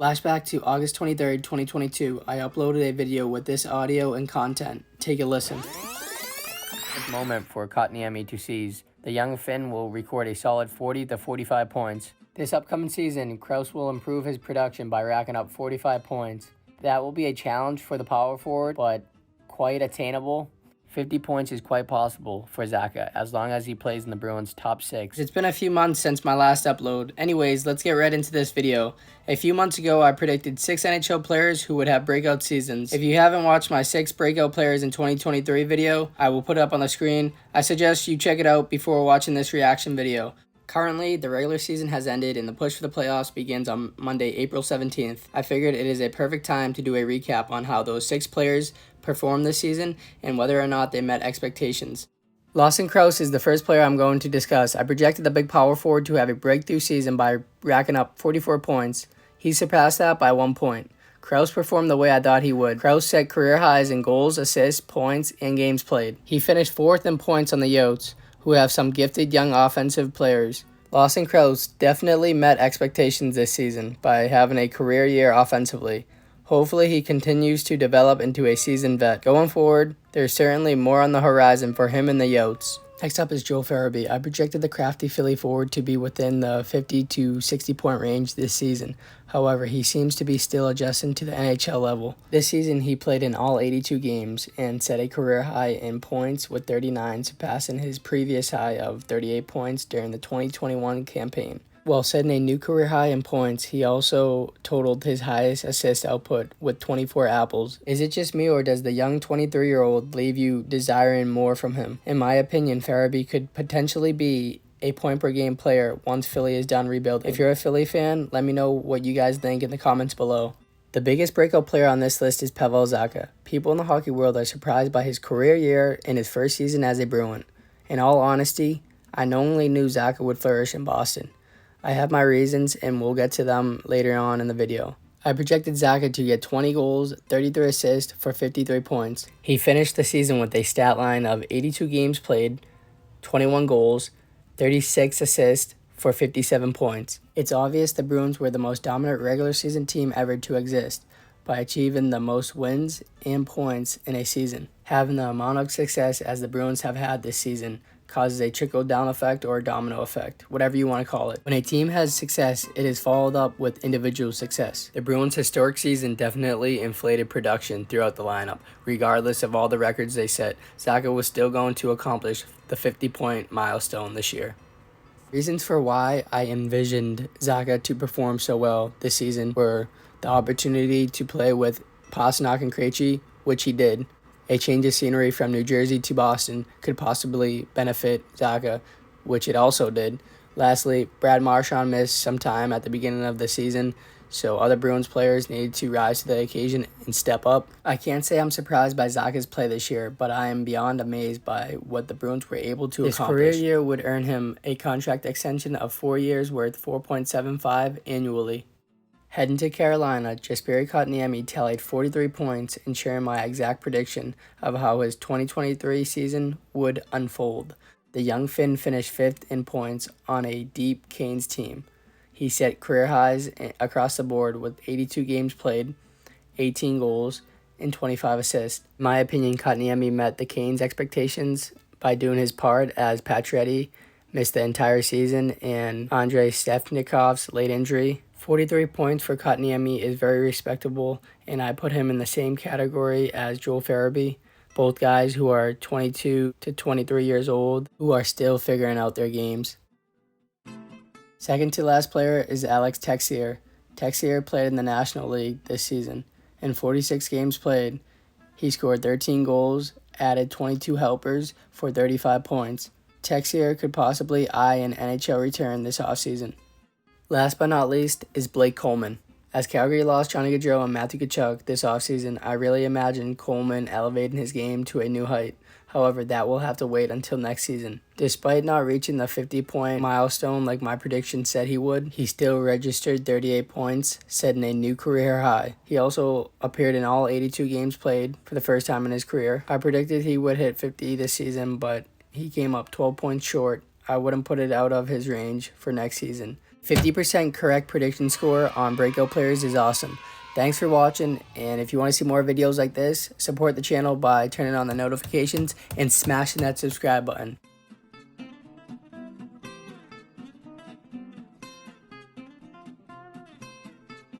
Flashback to August 23rd, 2022. I uploaded a video with this audio and content. Take a listen. Moment for Kotkaniemi to seize. The young Finn will record a solid 40 to 45 points. This upcoming season, Krause will improve his production by racking up 45 points. That will be a challenge for the power forward, but quite attainable. 50 points is quite possible for Zacha, as long as he plays in the Bruins' top 6. It's been a few months since my last upload. Anyways, let's get right into this video. A few months ago, I predicted 6 NHL players who would have breakout seasons. If you haven't watched my 6 breakout players in 2023 video, I will put it up on the screen. I suggest you check it out before watching this reaction video. Currently, the regular season has ended and the push for the playoffs begins on Monday, April 17th. I figured it is a perfect time to do a recap on how those 6 players performed this season and whether or not they met expectations. Lawson Krause is the first player I'm going to discuss. I projected the big power forward to have a breakthrough season by racking up 44 points. He surpassed that by 1 point. Krause performed the way I thought he would. Krause set career highs in goals, assists, points, and games played. He finished 4th in points on the Yotes, who have some gifted young offensive players. Lawson Krause definitely met expectations this season by having a career year offensively. Hopefully he continues to develop into a seasoned vet. Going forward, there's certainly more on the horizon for him and the Yotes. Next up is Joel Farabee. I projected the crafty Philly forward to be within the 50 to 60 point range this season. However, he seems to be still adjusting to the NHL level. This season, he played in all 82 games and set a career high in points with 39, surpassing his previous high of 38 points during the 2021 campaign. While setting a new career high in points, he also totaled his highest assist output with 24 apples. Is it just me, or does the young 23-year-old leave you desiring more from him? In my opinion, Farabee could potentially be a point-per-game player once Philly is done rebuilding. If you're a Philly fan, let me know what you guys think in the comments below. The biggest breakout player on this list is Pavel Zacha. People in the hockey world are surprised by his career year and his first season as a Bruin. In all honesty, I knowingly knew Zacha would flourish in Boston. I have my reasons, and we'll get to them later on in the video. I projected Zacha to get 20 goals, 33 assists for 53 points. He finished the season with a stat line of 82 games played, 21 goals, 36 assists for 57 points. It's obvious the Bruins were the most dominant regular season team ever to exist by achieving the most wins and points in a season. Having the amount of success as the Bruins have had this season causes a trickle-down effect or a domino effect, whatever you want to call it. When a team has success, it is followed up with individual success. The Bruins' historic season definitely inflated production throughout the lineup. Regardless of all the records they set, Zacha was still going to accomplish the 50-point milestone this year. Reasons for why I envisioned Zacha to perform so well this season were the opportunity to play with Pastrnak and Krejci, which he did. A change of scenery from New Jersey to Boston could possibly benefit Zacha, which it also did. Lastly, Brad Marchand missed some time at the beginning of the season, so other Bruins players needed to rise to the occasion and step up. I can't say I'm surprised by Zacha's play this year, but I am beyond amazed by what the Bruins were able to accomplish. His career year would earn him a contract extension of 4 years worth $4.75 annually. Heading to Carolina, Jesperi Kotkaniemi tallied 43 points, ensuring my exact prediction of how his 2023 season would unfold. The young Finn finished 5th in points on a deep Canes team. He set career highs across the board with 82 games played, 18 goals, and 25 assists. In my opinion, Kotkaniemi met the Canes' expectations by doing his part, as Pacioretty missed the entire season and Andrei Stepnikov's late injury. 43 points for Kotkaniemi is very respectable, and I put him in the same category as Joel Farabee, both guys who are 22 to 23 years old who are still figuring out their games. Second to last player is Alex Texier. Texier played in the National League this season. In 46 games played, he scored 13 goals, added 22 helpers for 35 points. Texier could possibly eye an NHL return this offseason. Last but not least is Blake Coleman. As Calgary lost Johnny Gaudreau and Matthew Tkachuk this offseason, I really imagine Coleman elevating his game to a new height. However, that will have to wait until next season. Despite not reaching the 50-point milestone like my prediction said he would, he still registered 38 points, setting a new career high. He also appeared in all 82 games played for the first time in his career. I predicted he would hit 50 this season, but he came up 12 points short. I wouldn't put it out of his range for next season. 50% correct prediction score on breakout players is awesome. Thanks for watching, and if you want to see more videos like this, support the channel by turning on the notifications and smashing that subscribe button.